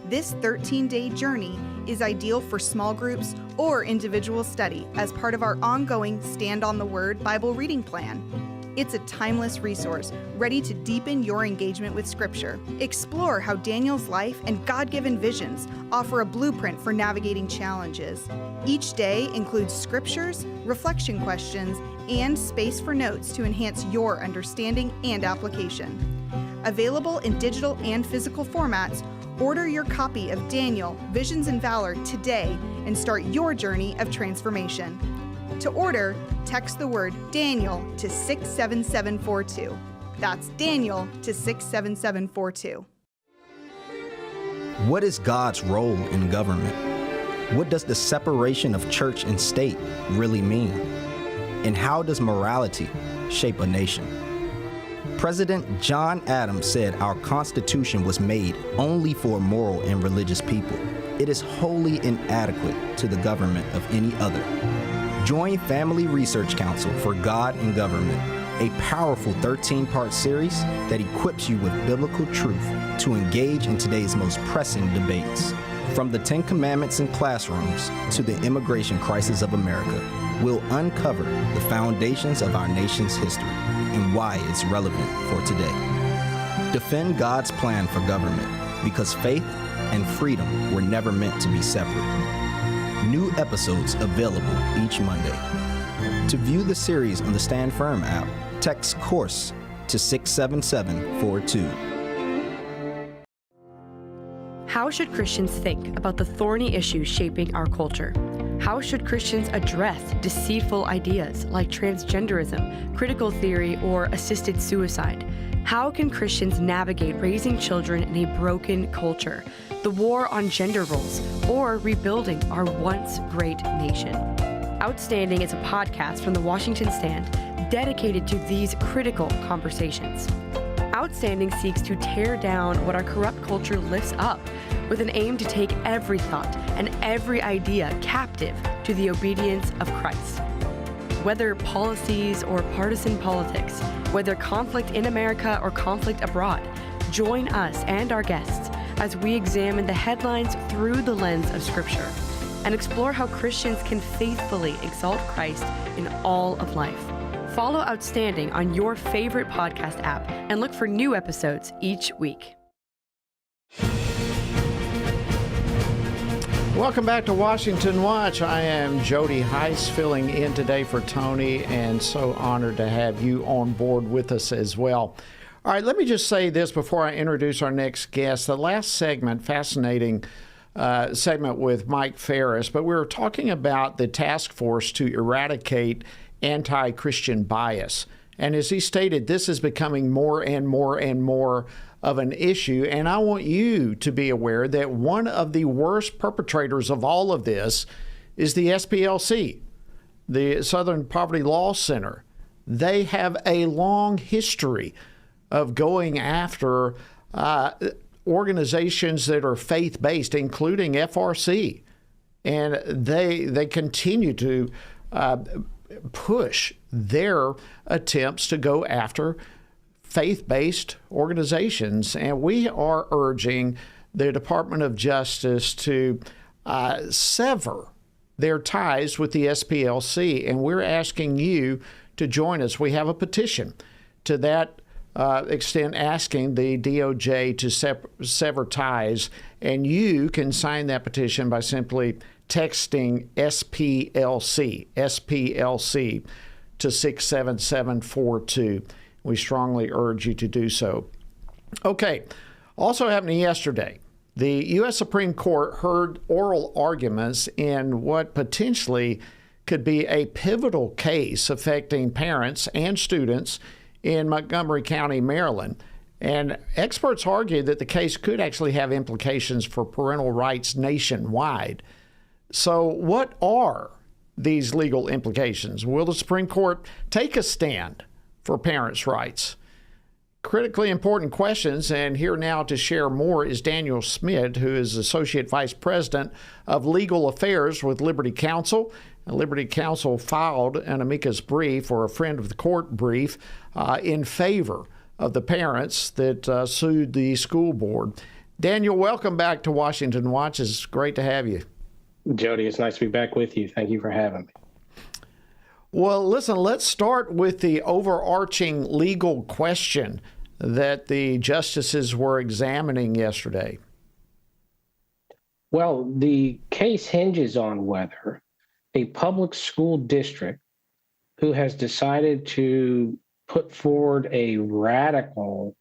This 13-day journey is ideal for small groups or individual study as part of our ongoing Stand on the Word Bible reading plan. It's a timeless resource ready to deepen your engagement with Scripture. Explore how Daniel's life and God-given visions offer a blueprint for navigating challenges. Each day includes scriptures, reflection questions, and space for notes to enhance your understanding and application. Available in digital and physical formats, order your copy of Daniel, Visions and Valor today and start your journey of transformation. To order, text the word Daniel to 67742. That's Daniel to 67742. What is God's role in government? What does the separation of church and state really mean? And how does morality shape a nation? President John Adams said our Constitution was made only for moral and religious people. It is wholly inadequate to the government of any other. Join Family Research Council for God and Government, a powerful 13-part series that equips you with biblical truth to engage in today's most pressing debates. From the Ten Commandments in classrooms to the immigration crisis of America, we'll uncover the foundations of our nation's history and why it's relevant for today. Defend God's plan for government, because faith and freedom were never meant to be separate. New episodes available each Monday. To view the series on the Stand Firm app, text COURSE to 67742. How should Christians think about the thorny issues shaping our culture? How should Christians address deceitful ideas like transgenderism, critical theory, or assisted suicide? How can Christians navigate raising children in a broken culture, the war on gender roles, or rebuilding our once great nation? Outstanding is a podcast from the Washington Stand dedicated to these critical conversations. Outstanding seeks to tear down what our corrupt culture lifts up with an aim to take every thought and every idea captive to the obedience of Christ. Whether policies or partisan politics, whether conflict in America or conflict abroad, join us and our guests as we examine the headlines through the lens of Scripture and explore how Christians can faithfully exalt Christ in all of life. Follow Outstanding on your favorite podcast app and look for new episodes each week. Welcome back to Washington Watch. I am Jody Heiss filling in today for Tony, and so honored to have you on board with us as well. All right, let me just say this before I introduce our next guest. The last segment, fascinating segment with Mike Ferris, but we were talking about the task force to eradicate anti-Christian bias. And as he stated, this is becoming more and more and more of an issue. And I want you to be aware that one of the worst perpetrators of all of this is the SPLC, the Southern Poverty Law Center. They have a long history of going after organizations that are faith-based, including FRC. And they continue to push their attempts to go after faith-based organizations. And we are urging the Department of Justice to sever their ties with the SPLC. And we're asking you to join us. We have a petition to that extent asking the DOJ to sever ties. And you can sign that petition by simply texting SPLC to 67742. We strongly urge you to do so. Okay, also happening yesterday, the U.S. Supreme Court heard oral arguments in what potentially could be a pivotal case affecting parents and students in Montgomery County, Maryland. And experts argue that the case could actually have implications for parental rights nationwide. So what are these legal implications? Will the Supreme Court take a stand for parents' rights? Critically important questions, and here now to share more is Daniel Smid, who is Associate Vice President of Legal Affairs with Liberty Counsel. And Liberty Counsel filed an amicus brief, or a friend of the court brief, in favor of the parents that sued the school board. Daniel, welcome back to Washington Watch. It's great to have you. Jody, it's nice to be back with you. Thank you for having me. Well, listen, let's start with the overarching legal question that the justices were examining yesterday. Well, the case hinges on whether a public school district who has decided to put forward a radical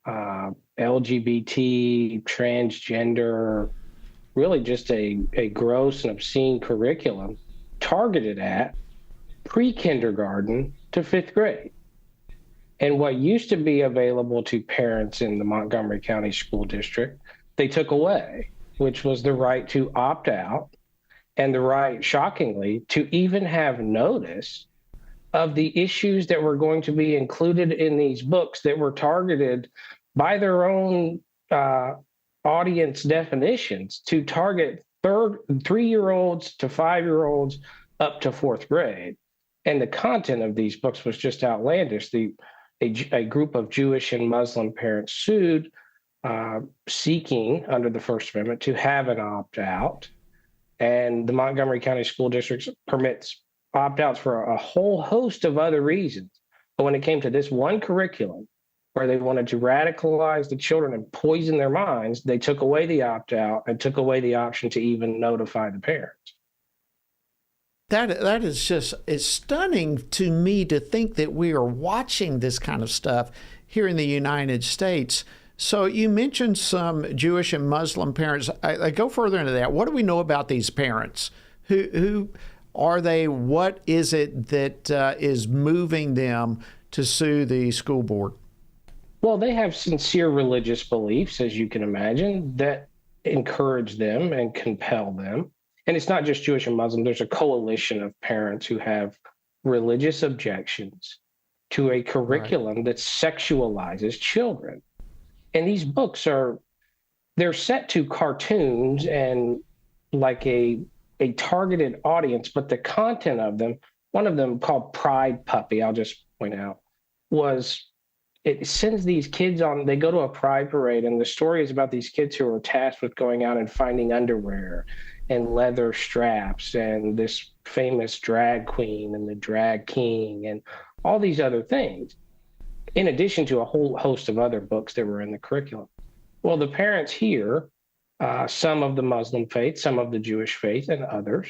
LGBT, transgender, really just a gross and obscene curriculum targeted at pre-kindergarten to 5th grade. And what used to be available to parents in the Montgomery County School District, they took away, which was the right to opt out and the right, shockingly, to even have notice of the issues that were going to be included in these books that were targeted by their own audience definitions to target 3-year-olds to 5-year-olds up to 4th grade. And the content of these books was just outlandish. A group of Jewish and Muslim parents sued, seeking under the First Amendment to have an opt-out. And the Montgomery County School District permits opt-outs for a whole host of other reasons. But when it came to this one curriculum where they wanted to radicalize the children and poison their minds, they took away the opt-out and took away the option to even notify the parents. That is just, it's stunning to me to think that we are watching this kind of stuff here in the United States. So you mentioned some Jewish and Muslim parents. I go further into that. What do we know about these parents? Who are they? What is it that is moving them to sue the school board? Well, they have sincere religious beliefs, as you can imagine, that encourage them and compel them. And it's not just Jewish and Muslim. There's a coalition of parents who have religious objections to a curriculum that sexualizes children. And these books they're set to cartoons and like a targeted audience, but the content of them, one of them called Pride Puppy, I'll just point out, it sends these kids on, they go to a pride parade, and the story is about these kids who are tasked with going out and finding underwear and leather straps and this famous drag queen and the drag king and all these other things, in addition to a whole host of other books that were in the curriculum. Well, the parents here, some of the Muslim faith, some of the Jewish faith, and others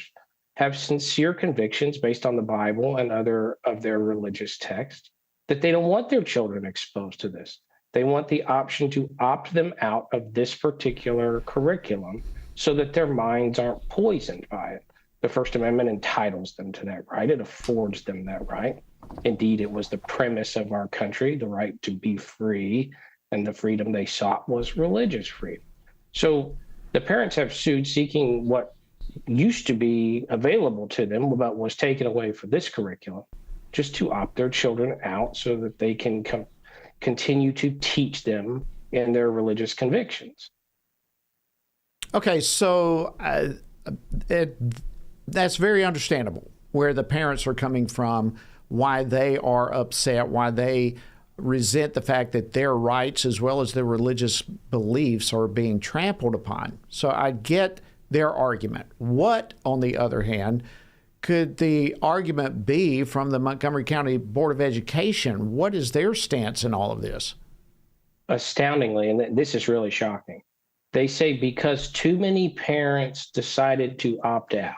have sincere convictions based on the Bible and other of their religious texts that they don't want their children exposed to this. They want the option to opt them out of this particular curriculum so that their minds aren't poisoned by it. The First Amendment entitles them to that right. It affords them that right. Indeed, it was the premise of our country, the right to be free, and the freedom they sought was religious freedom. So the parents have sued seeking what used to be available to them, but was taken away for this curriculum, just to opt their children out so that they can continue to teach them in their religious convictions. Okay, so that's very understandable where the parents are coming from, why they are upset, why they resent the fact that their rights as well as their religious beliefs are being trampled upon. So I get their argument. What, on the other hand, could the argument be from the Montgomery County Board of Education? What is their stance in all of this? Astoundingly, and this is really shocking, they say because too many parents decided to opt out,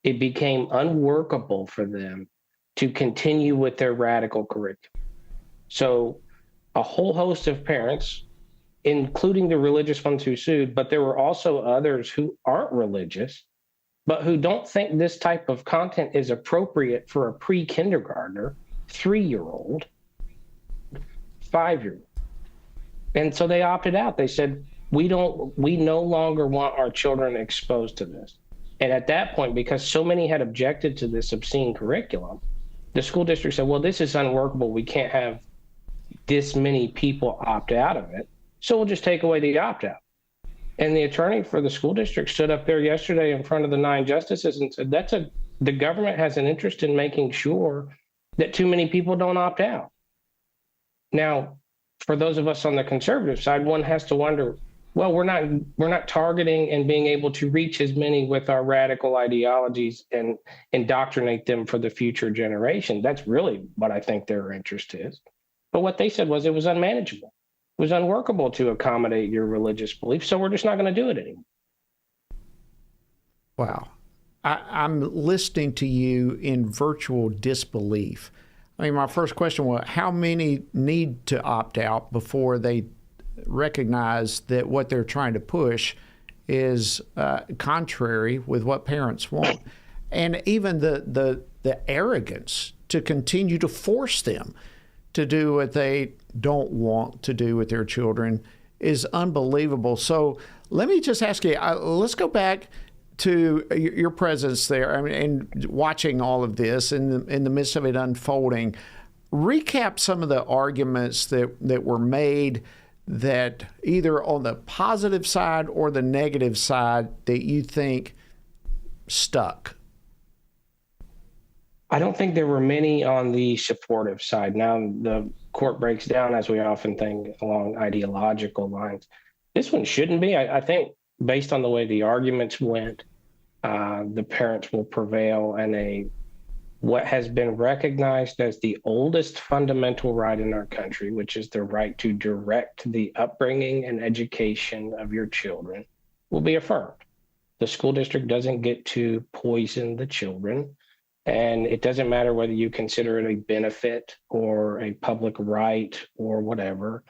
it became unworkable for them to continue with their radical curriculum. So a whole host of parents, including the religious ones who sued, but there were also others who aren't religious, but who don't think this type of content is appropriate for a pre-kindergartner, 3-year-old, 5-year-old. And so they opted out. They said, we no longer want our children exposed to this. And at that point, because so many had objected to this obscene curriculum, the school district said, well, this is unworkable. We can't have this many people opt out of it. So we'll just take away the opt-out. And the attorney for the school district stood up there yesterday in front of the 9 justices and said, the government has an interest in making sure that too many people don't opt out. Now, for those of us on the conservative side, one has to wonder, well, we're not targeting and being able to reach as many with our radical ideologies and indoctrinate them for the future generation. That's really what I think their interest is. But what they said was it was unmanageable. It was unworkable to accommodate your religious beliefs, so we're just not going to do it anymore. Wow. I'm listening to you in virtual disbelief. I mean, my first question was, how many need to opt out before they recognize that what they're trying to push is contrary with what parents want. And even the arrogance to continue to force them to do what they don't want to do with their children is unbelievable. So let me just ask you, let's go back to your presence there, and watching all of this in the midst of it unfolding. Recap some of the arguments that were made that either on the positive side or the negative side that you think stuck. I don't think there were many on the supportive side. Now the court breaks down, as we often think, along ideological lines. This one shouldn't be. I think based on the way the arguments went, the parents will prevail, and what has been recognized as the oldest fundamental right in our country, which is the right to direct the upbringing and education of your children, will be affirmed. The school district doesn't get to poison the children, and it doesn't matter whether you consider it a benefit or a public right or whatever.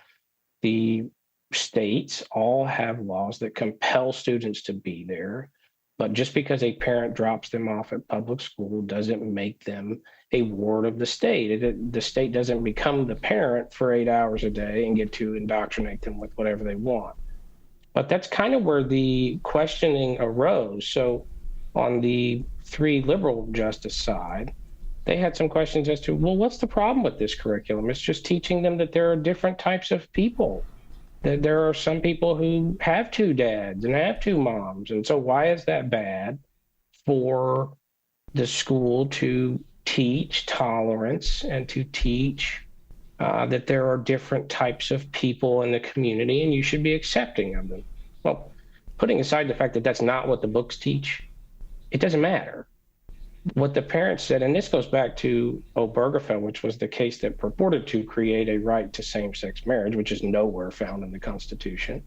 The states all have laws that compel students to be there. But just because a parent drops them off at public school doesn't make them a ward of the state. The state doesn't become the parent for 8 hours a day and get to indoctrinate them with whatever they want. But that's kind of where the questioning arose. So on the 3 liberal justice side, they had some questions as to, well, what's the problem with this curriculum? It's just teaching them that there are different types of people. That there are some people who have 2 dads and have 2 moms. And so why is that bad for the school to teach tolerance and to teach that there are different types of people in the community and you should be accepting of them? Well, putting aside the fact that that's not what the books teach, it doesn't matter. What the parents said, and this goes back to Obergefell, which was the case that purported to create a right to same-sex marriage, which is nowhere found in the Constitution.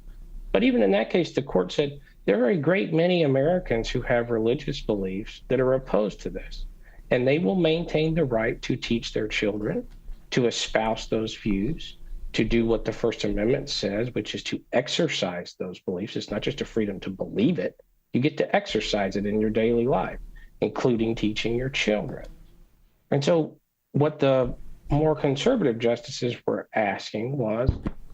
But even in that case, the court said there are a great many Americans who have religious beliefs that are opposed to this, and they will maintain the right to teach their children, to espouse those views, to do what the First Amendment says, which is to exercise those beliefs. It's not just a freedom to believe it. You get to exercise it in your daily life, including teaching your children. And so what the more conservative justices were asking was,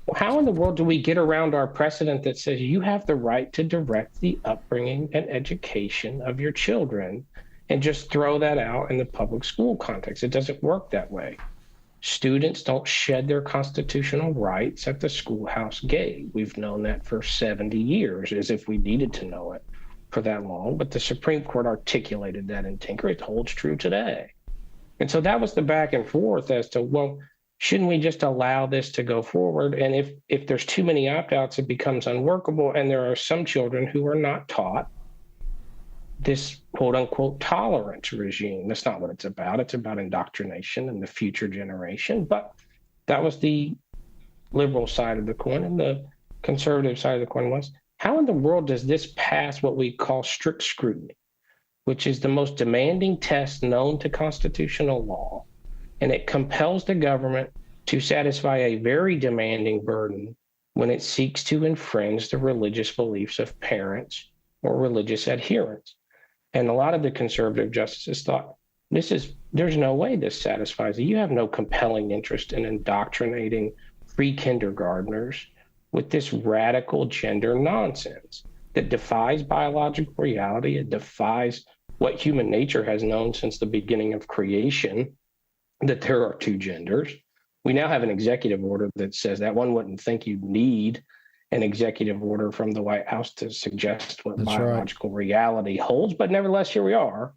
well, how in the world do we get around our precedent that says you have the right to direct the upbringing and education of your children and just throw that out in the public school context? It doesn't work that way. Students don't shed their constitutional rights at the schoolhouse gate. We've known that for 70 years, as if we needed to know it for that long, but the Supreme Court articulated that in Tinker. It holds true today. And so that was the back and forth as to, well, shouldn't we just allow this to go forward? And if there's too many opt-outs, it becomes unworkable. And there are some children who are not taught this quote unquote tolerance regime. That's not what it's about. It's about indoctrination and the future generation. But that was the liberal side of the coin. And the conservative side of the coin was, how in the world does this pass what we call strict scrutiny, which is the most demanding test known to constitutional law? And it compels the government to satisfy a very demanding burden when it seeks to infringe the religious beliefs of parents or religious adherents. And a lot of the conservative justices thought, there's no way this satisfies it. You have no compelling interest in indoctrinating pre-kindergartners with this radical gender nonsense that defies biological reality. It defies what human nature has known since the beginning of creation, that there are 2 genders. We now have an executive order that says that. One wouldn't think you'd need an executive order from the White House to suggest what biological reality holds, but nevertheless, here we are.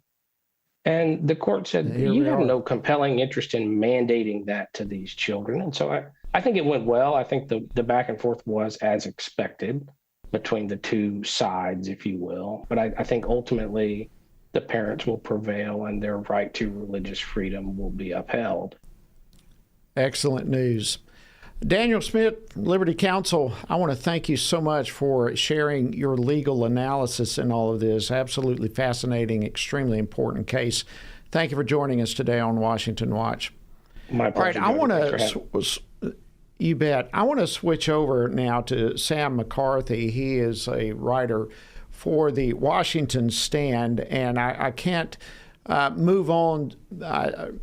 And the court said, you have no compelling interest in mandating that to these children. And so I think it went well. I think the back and forth was as expected between the 2 sides, if you will. But I think ultimately the parents will prevail and their right to religious freedom will be upheld. Excellent news. Daniel Smith, Liberty Counsel, I want to thank you so much for sharing your legal analysis in all of this. Absolutely fascinating, extremely important case. Thank you for joining us today on Washington Watch. My pleasure. All right, I want to, You bet. I want to switch over now to Sam McCarthy. He is a writer for the Washington Stand, and I can't move on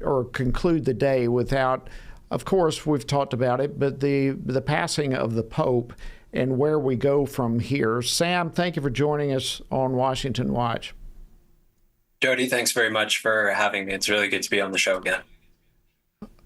or conclude the day without, of course, we've talked about it, but the passing of the Pope and where we go from here. Sam, thank you for joining us on Washington Watch. Jody, thanks very much for having me. It's really good to be on the show again.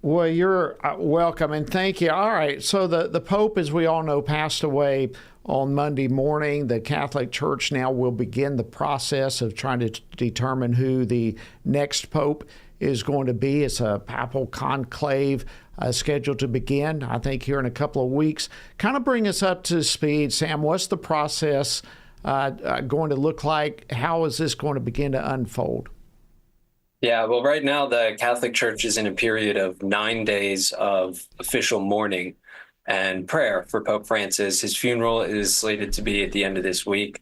Well, you're welcome, and thank you. All right, so the Pope, as we all know, passed away on Monday morning. The Catholic Church now will begin the process of trying to determine who the next Pope is going to be. It's a papal conclave scheduled to begin, I think, here in a couple of weeks. Kind of bring us up to speed, Sam. What's the process going to look like? How is this going to begin to unfold? Yeah, well, right now the Catholic Church is in a period of 9 days of official mourning and prayer for Pope Francis. His funeral is slated to be at the end of this week.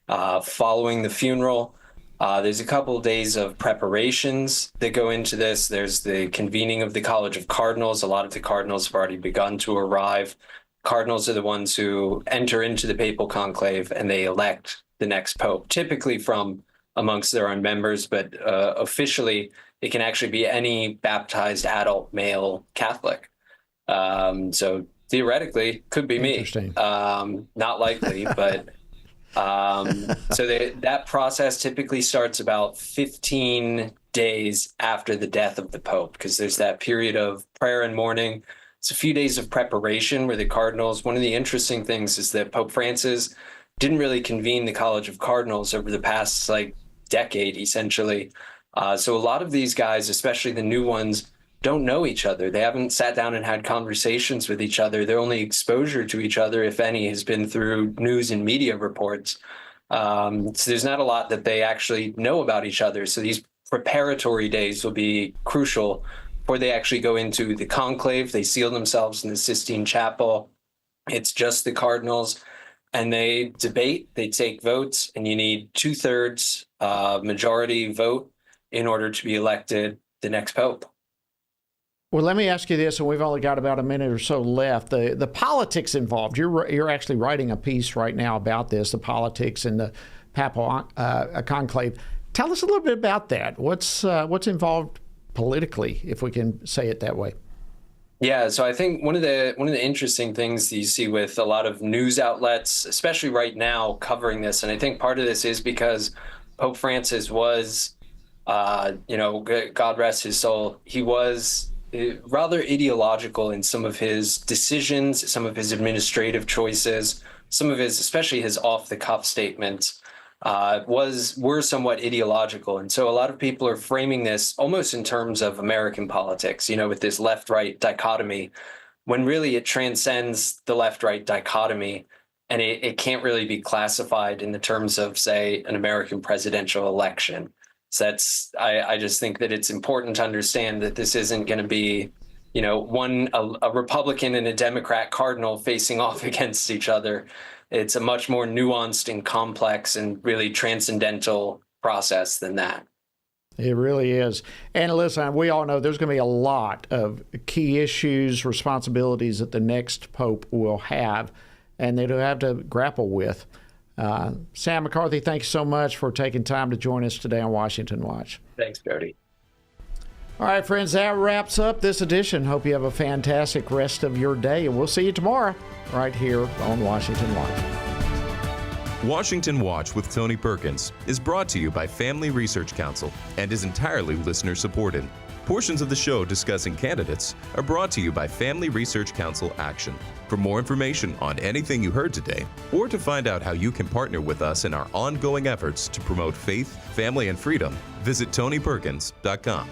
Following the funeral, there's a couple of days of preparations that go into this. There's the convening of the College of Cardinals. A lot of the cardinals have already begun to arrive. Cardinals are the ones who enter into the papal conclave and they elect the next pope, typically from amongst their own members, but officially it can actually be any baptized adult male Catholic. So theoretically, could be me. Not likely, but so that process typically starts about 15 days after the death of the Pope, because there's that period of prayer and mourning. It's a few days of preparation where the cardinals, one of the interesting things is that Pope Francis didn't really convene the College of Cardinals over the past decade, essentially. So a lot of these guys, especially the new ones, don't know each other. They haven't sat down and had conversations with each other. Their only exposure to each other, if any, has been through news and media reports. So there's not a lot that they actually know about each other. So these preparatory days will be crucial before they actually go into the conclave. They seal themselves in the Sistine Chapel. It's just the cardinals. And they debate, they take votes, and you need 2/3 majority vote in order to be elected the next pope. Well, let me ask you this, and we've only got about a minute or so left. The politics involved. You're actually writing a piece right now about this, the politics in the Papal conclave. Tell us a little bit about that. What's involved politically, if we can say it that way? Yeah, so I think one of the interesting things that you see with a lot of news outlets, especially right now, covering this, and I think part of this is because Pope Francis was, God rest his soul, he was rather ideological in some of his decisions, some of his administrative choices, some of his, especially his off-the-cuff statements, were somewhat ideological. And so a lot of people are framing this almost in terms of American politics, with this left-right dichotomy, when really it transcends the left-right dichotomy, and it can't really be classified in the terms of, say, an American presidential election. So I just think that it's important to understand that this isn't going to be, a Republican and a Democrat cardinal facing off against each other. It's a much more nuanced and complex and really transcendental process than that. It really is. And listen, we all know there's going to be a lot of key issues, responsibilities that the next pope will have, and they'll have to grapple with. Sam McCarthy, thank you so much for taking time to join us today on Washington Watch. Thanks, Jody. All right, friends, that wraps up this edition. Hope you have a fantastic rest of your day, and we'll see you tomorrow right here on Washington Watch. Washington Watch with Tony Perkins is brought to you by Family Research Council and is entirely listener-supported. Portions of the show discussing candidates are brought to you by Family Research Council Action. For more information on anything you heard today, or to find out how you can partner with us in our ongoing efforts to promote faith, family, and freedom, visit TonyPerkins.com.